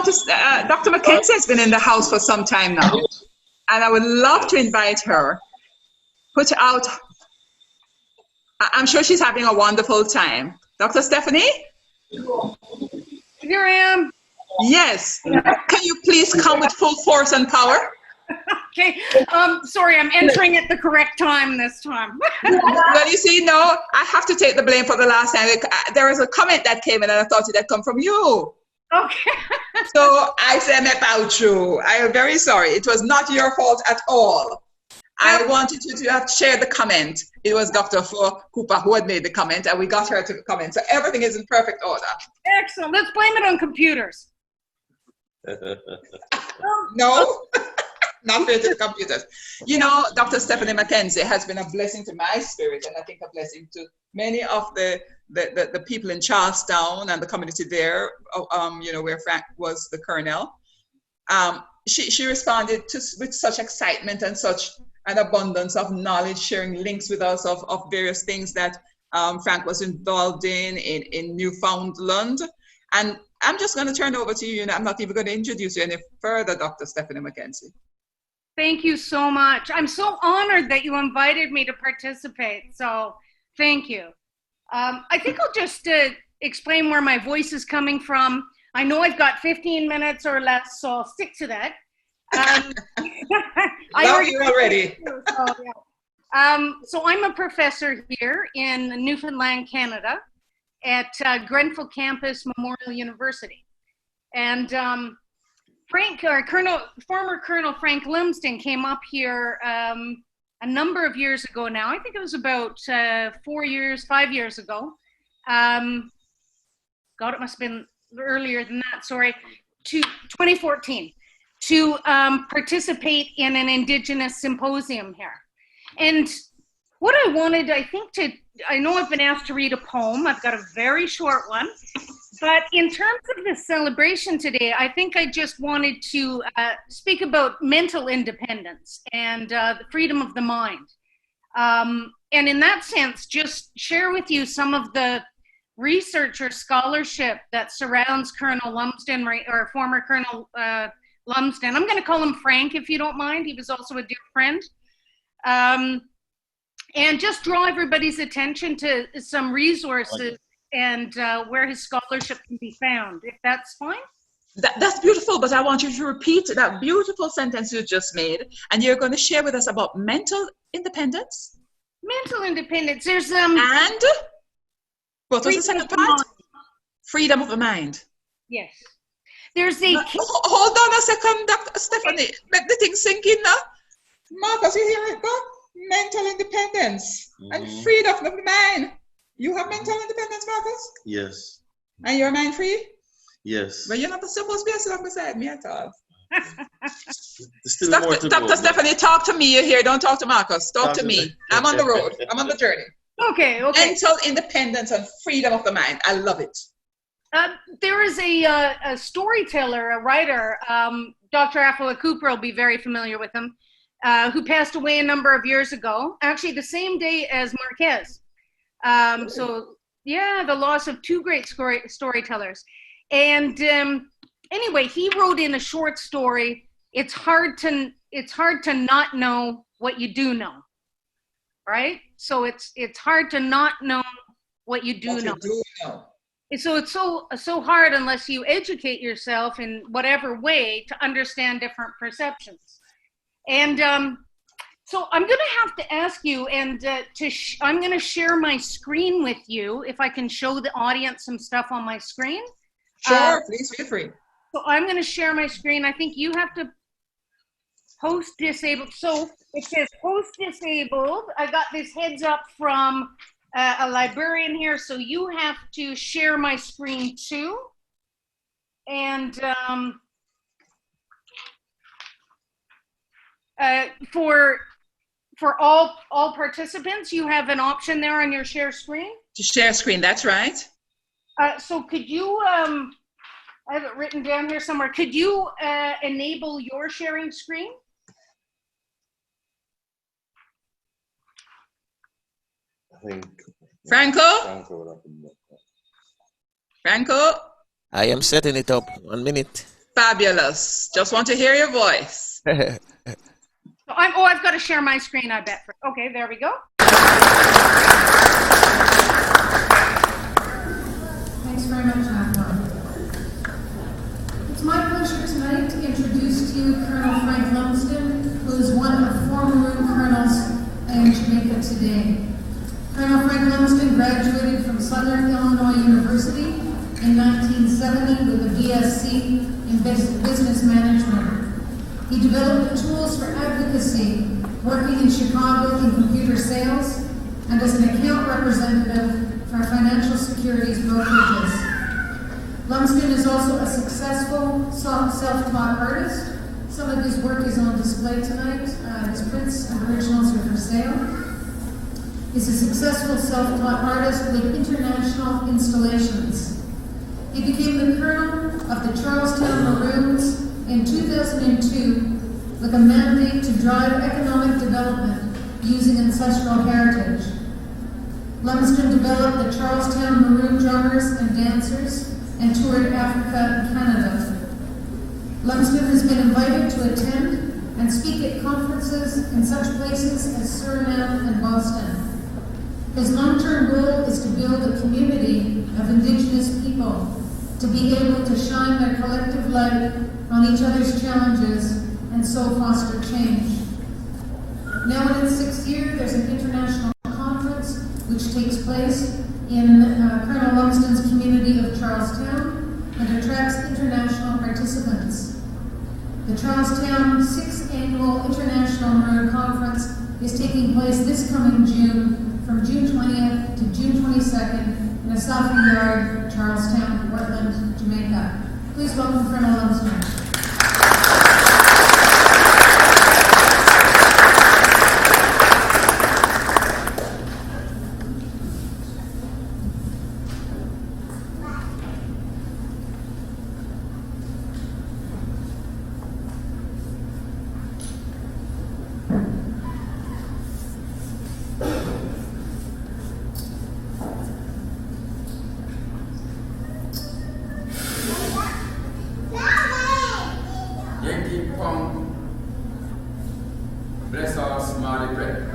want to, Dr. McKenzie has been in the house for some time now, and I would love to invite her. Put out, I'm sure she's having a wonderful time. Dr. Stephanie? Here I am. Yes. Can you please come with full force and power? Okay. Sorry, I'm entering at the correct time this time. Well, you see, no, I have to take the blame for the last time. There was a comment that came in and I thought it had come from you. Okay. So I said about you. I am very sorry. It was not your fault at all. I wanted you to have shared the comment. It was Dr. Cooper who had made the comment, and we got her to comment. So everything is in perfect order. Excellent. Let's blame it on computers. No, not fair to the computers. You know, Dr. Stephanie McKenzie has been a blessing to my spirit, and I think a blessing to many of the people in Charlestown and the community there, you know, where Frank was the colonel. She responded with such excitement and such an abundance of knowledge, sharing links with us of various things that Frank was involved in Newfoundland. And I'm just going to turn it over to you, and I'm not even going to introduce you any further, Dr. Stephanie McKenzie. Thank you so much. I'm so honored that you invited me to participate, so thank you. I think I'll just explain where my voice is coming from. I know I've got 15 minutes or less, so I'll stick to that. Love you already. So, yeah. So I'm a professor here in Newfoundland, Canada, at Grenfell Campus Memorial University. And former Colonel Frank Lumsden came up here a number of years ago now. I think it was about 5 years ago. God, it must have been earlier than that, sorry, to 2014, to participate in an Indigenous symposium here. And what I wanted, I know I've been asked to read a poem. I've got a very short one, but in terms of the celebration today, I think I just wanted to speak about mental independence and the freedom of the mind. And in that sense, just share with you some of the research or scholarship that surrounds Colonel Lumsden, or former Colonel Lumsden. I'm going to call him Frank, if you don't mind. He was also a dear friend. And just draw everybody's attention to some resources and where his scholarship can be found, if that's fine. That's beautiful, but I want you to repeat that beautiful sentence you just made, and you're going to share with us about mental independence. Mental independence. There's and what was the second part? Freedom of the mind. Yes. There's a. Hold on a second, Dr. Stephanie. Let the thing sink in now. Marcus, you hear it, God? Mental independence and freedom of the mind. You have mental independence, Marcus? Yes. And your mind free? Yes. But you're not supposed to be sitting beside me at all. Dr. Stephanie, talk to me. You're here. Don't talk to Marcus. Talk to me. I'm on the road. I'm on the journey. Okay. Mental independence and freedom of the mind. I love it. There is a storyteller, a writer, Dr. Afua Cooper will be very familiar with him, who passed away a number of years ago, actually the same day as Marquez. So yeah, the loss of two great storytellers. And anyway, he wrote in a short story, it's hard to not know what you do know, right? So it's hard to not know what you do know. So it's so hard unless you educate yourself in whatever way to understand different perceptions. And so I'm going to have to ask you, and I'm going to share my screen with you, if I can show the audience some stuff on my screen. Sure, please feel free. So I'm going to share my screen. I think you have to post disabled. So it says post disabled. I got this heads up from a librarian here, so you have to share my screen too. And for all participants, you have an option there on your share screen. To share screen, that's right. So could you, I have it written down here somewhere. Could you enable your sharing screen? I think Franco? I am setting it up. 1 minute. Fabulous. Just want to hear your voice. I've got to share my screen, I bet. Okay, there we go. Thanks very much, Antoine. It's my pleasure tonight to introduce to you Colonel Frank Lumsden, who is one of 4 Maroon Colonels in Jamaica today. Colonel Frank Lumsden graduated from Southern Illinois University in 1970 with a BSc in Business Management. He developed the tools for advocacy, working in Chicago in computer sales and as an account representative for financial securities brokerages. Lumsden is also a successful self-taught artist. Some of his work is on display tonight. His prints and originals are for sale. He's a successful self-taught artist with international installations. He became the colonel of the Charlestown Maroons in 2002 with a mandate to drive economic development using ancestral heritage. Lumsden developed the Charlestown Maroon drummers and dancers and toured Africa and Canada. Lumsden has been invited to attend and speak at conferences in such places as Suriname and Boston. His long-term goal is to build a community of Indigenous people to be able to shine their collective light on each other's challenges and so foster change. Now in its 6th year, there's an international conference which takes place in Colonel Lumsden's community of Charlestown and attracts international participants. The Charlestown 6th Annual International Maroon Conference is taking place this coming June, from June 20th to June 22nd in Asafi Yard, Charlestown, Portland, Jamaica. Please welcome Colonel Lumsden. Bless our smiley bread.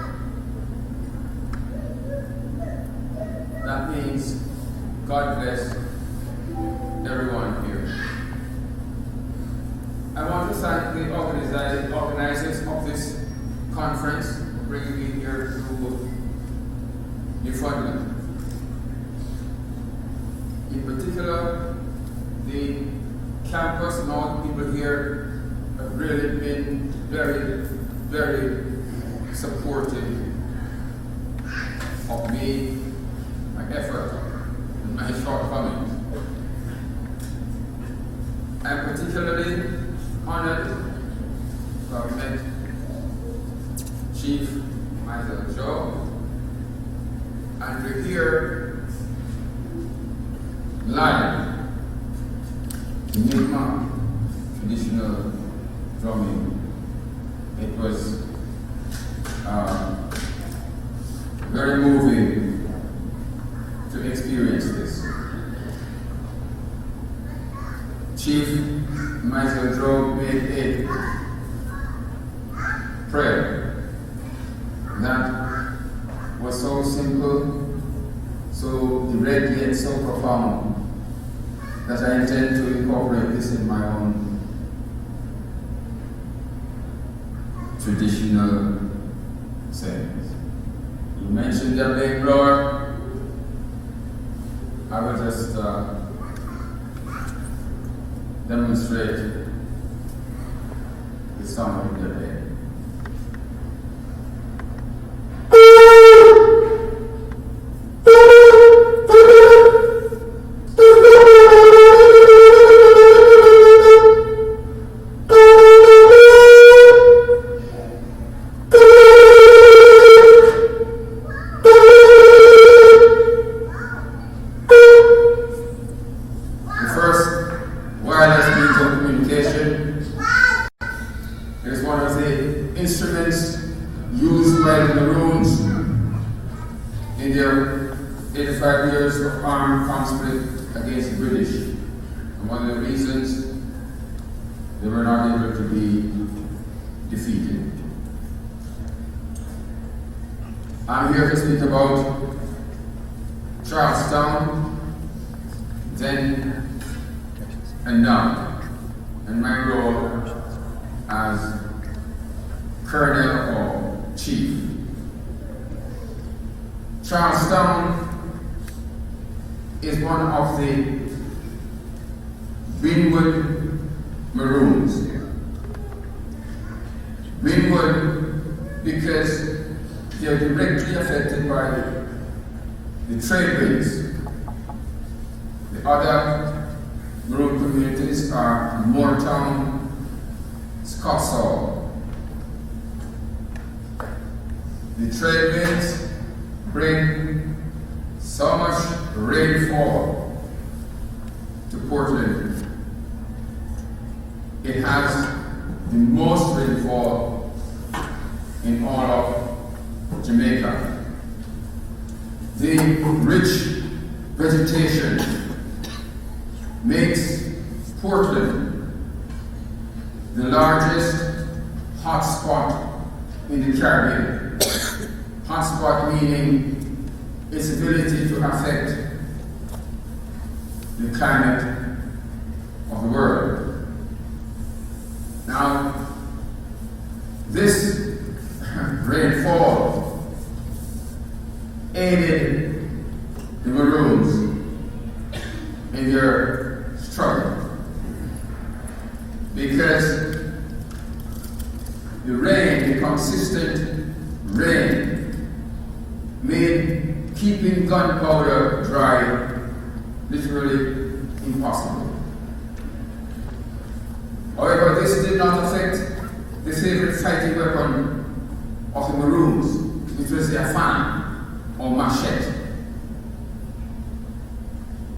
That means God bless everyone here. I want to thank the organizers of this conference for bringing me here to Newfoundland. In particular, the campus and all the people here have really been very, very supportive of me, my effort, and my shortcomings. I'm particularly honored to have met Chief Michael Joe and to hear live the Mi'kmaq traditional drumming. It was very moving to experience this. Chief Michael Joe made a prayer that was so simple, so direct yet so profound, that I intend to incorporate this in my own traditional settings. You mentioned the big blower. I will just demonstrate the sound of the day. they were not able to be defeated. I'm here to speak about Charlestown, then and now, and my role as Colonel or Chief. Charlestown is one of the Windward Maroons. Windward because they are directly affected by the trade winds. The other Maroon communities are Moortown, Scotsall. The trade winds bring so much rainfall to Portland. It has the most rainfall in all of Jamaica. The rich vegetation makes Portland the largest hotspot in the Caribbean. Hotspot meaning its ability to affect the climate of the world. Now, this rainfall aided the Maroons in their struggle because the rain, the consistent rain, made keeping gunpowder dry literally impossible. However, this did not affect the favorite fighting weapon of the Maroons, which was their fan or machete.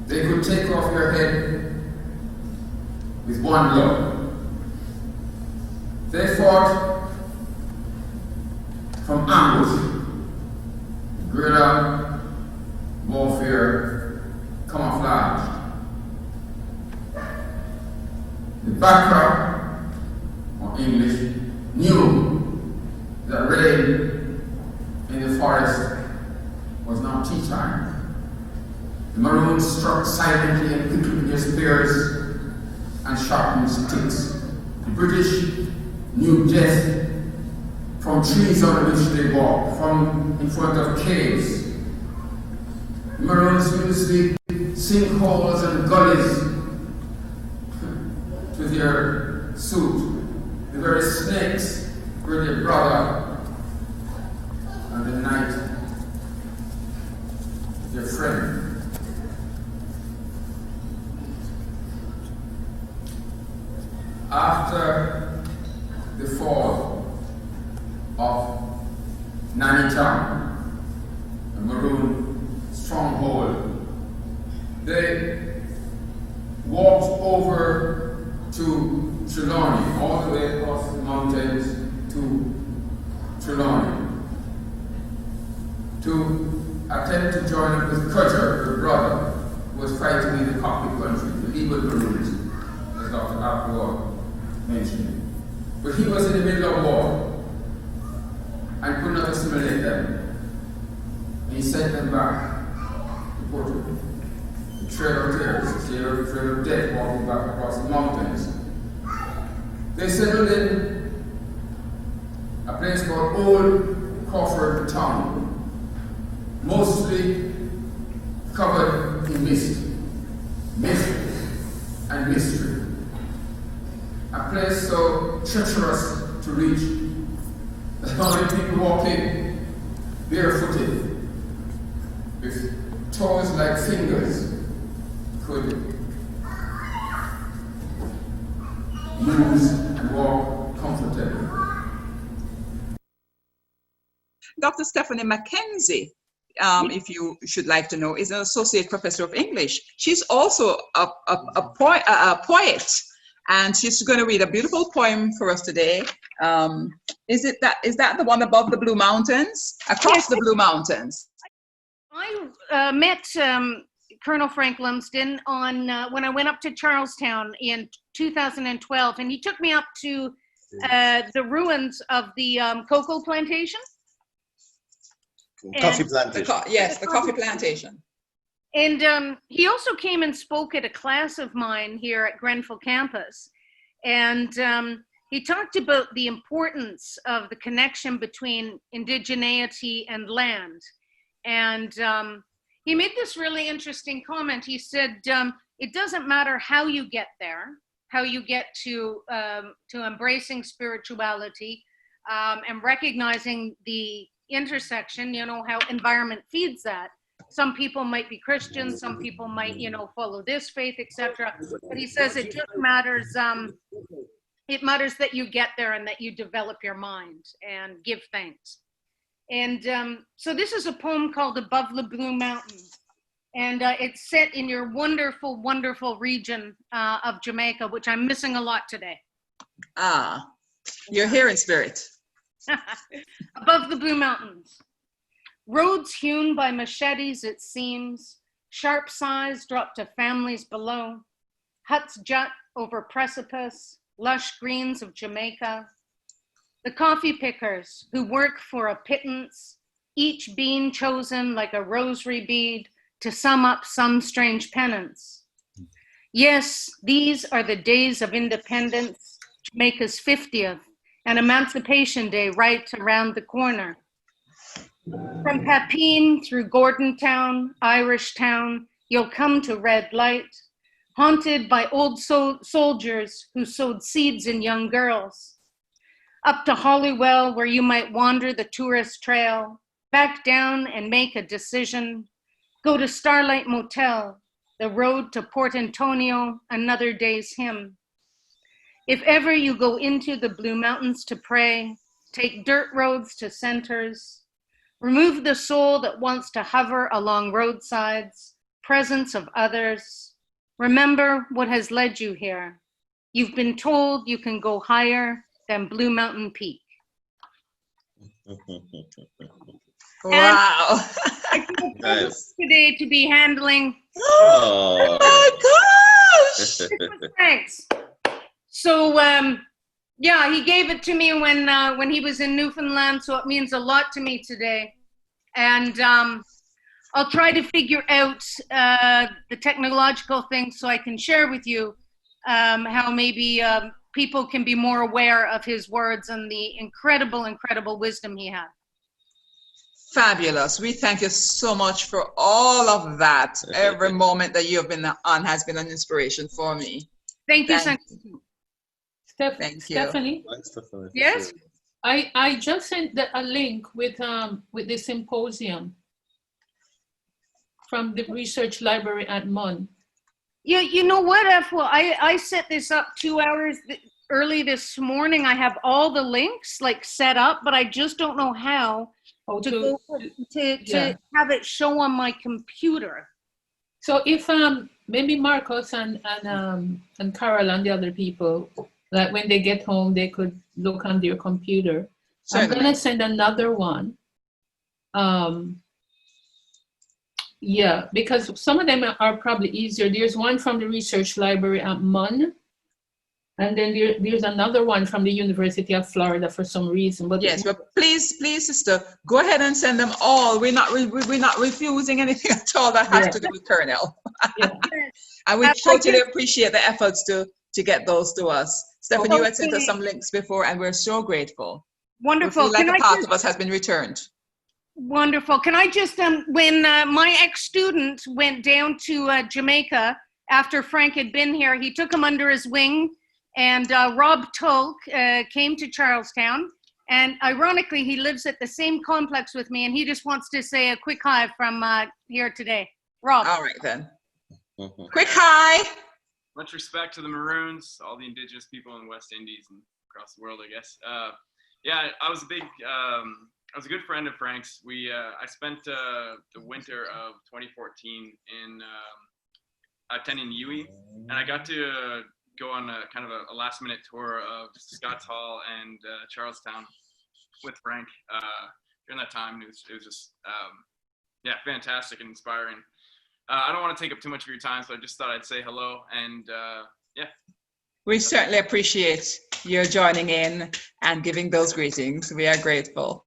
They could take off your head with one blow. They fought from ambush, guerrilla warfare, camouflage. The background, or English, knew that rain in the forest was not tea time. The Maroons struck silently and quickly with their spears and sharpened sticks. The British knew death from trees on which they walked, from in front of caves. The Maroons used the sinkholes and gullies to their suit. The very snakes were their brother, and the night their friend. After the fall of Nanitown, a Maroon stronghold, they walked over to Trelawney, all the way across the mountains to Trelawney, to attempt to join up with Cutter, the brother, who was fighting in the Cockpit country, the Leeward Maroons, as Dr. Apwar mentioned. But he was in the middle of war and could not assimilate them. He sent them back to Portugal. The trail of tears, the trail of death, walking back across the mountains. They settled in a place called Old Crawford Town, mostly covered in mist and mystery. A place so treacherous to reach that only people walking barefooted with toes like fingers could use and walk comfortably. Dr. Stephanie McKenzie, if you should like to know, is an associate professor of English. She's also a poet, and she's going to read a beautiful poem for us today. Is that the one above the Blue Mountains? Across the Blue Mountains. I met Colonel Frank Lumsden on when I went up to Charlestown in 2012, and he took me up to the ruins of the cocoa plantation. Coffee And- plantation. Yes, the coffee plantation. And he also came and spoke at a class of mine here at Grenfell campus. And he talked about the importance of the connection between indigeneity and land. And he made this really interesting comment. He said, it doesn't matter how you get there, how you get to embracing spirituality and recognizing the intersection, you know, how environment feeds that. Some people might be Christians, some people might, you know, follow this faith, etc. But he says it just matters. It matters that you get there and that you develop your mind and give thanks. And so this is a poem called Above the Blue Mountain. And it's set in your wonderful, wonderful region of Jamaica, which I'm missing a lot today. Ah, you're here in spirit. Above the Blue Mountains. Roads hewn by machetes, it seems, sharp sighs drop to families below. Huts jut over precipice, lush greens of Jamaica. The coffee pickers who work for a pittance, each bean chosen like a rosary bead to sum up some strange penance. Yes, these are the days of independence, Jamaica's 50th, and Emancipation Day right around the corner. From Papine through Gordontown, Irish Town, you'll come to Red Light, haunted by old soldiers who sowed seeds in young girls. Up to Hollywell, where you might wander the tourist trail, back down and make a decision. Go to Starlight Motel, the road to Port Antonio, another day's hymn. If ever you go into the Blue Mountains to pray, take dirt roads to centers. Remove the soul that wants to hover along roadsides, presence of others. Remember what has led you here. You've been told you can go higher than Blue Mountain Peak. Wow. I feel Nice. today to be handling. Oh my gosh. Thanks. So, yeah, he gave it to me when he was in Newfoundland, so it means a lot to me today. And I'll try to figure out the technological things so I can share with you how maybe people can be more aware of his words and the incredible, incredible wisdom he had. Fabulous. We thank you so much for all of that. Every moment that you have been on has been an inspiration for me. Thank you, Thank Senator. Thank you. Stephanie, Thanks, Stephanie. Yes? I just sent a link with the symposium from the research library at MUN. Yeah, you know what, Well, I set this up 2 hours early this morning. I have all the links like set up, but I just don't know how to have it show on my computer. So if maybe Marcos and Carol and the other people, like when they get home, they could look on their computer. Certainly. I'm gonna send another one. Yeah, because some of them are probably easier. There's one from the research library at MUN, and then there's another one from the University of Florida for some reason. But Yes, but please, sister, go ahead and send them all. We're not refusing anything at all that has to do with Colonel. yeah. And we totally appreciate the efforts to get those to us. Stephanie, you had sent us some links before, and we're so grateful. Wonderful. We feel like a part of us has been returned. Wonderful. Can I just, when my ex-student went down to Jamaica after Frank had been here, he took him under his wing, and Rob Tulk came to Charlestown, and ironically, he lives at the same complex with me, and he just wants to say a quick hi from here today. Rob. All right, then. Quick hi. Much respect to the Maroons, all the indigenous people in the West Indies and across the world, I guess. Yeah, I was a good friend of Frank's. I spent the winter of 2014 in attending UWI, and I got to go on a kind of a last minute tour of Scotts Hall and Charlestown with Frank during that time. It was just fantastic and inspiring. I don't want to take up too much of your time, so I just thought I'd say hello. And yeah. We certainly appreciate your joining in and giving those greetings. We are grateful.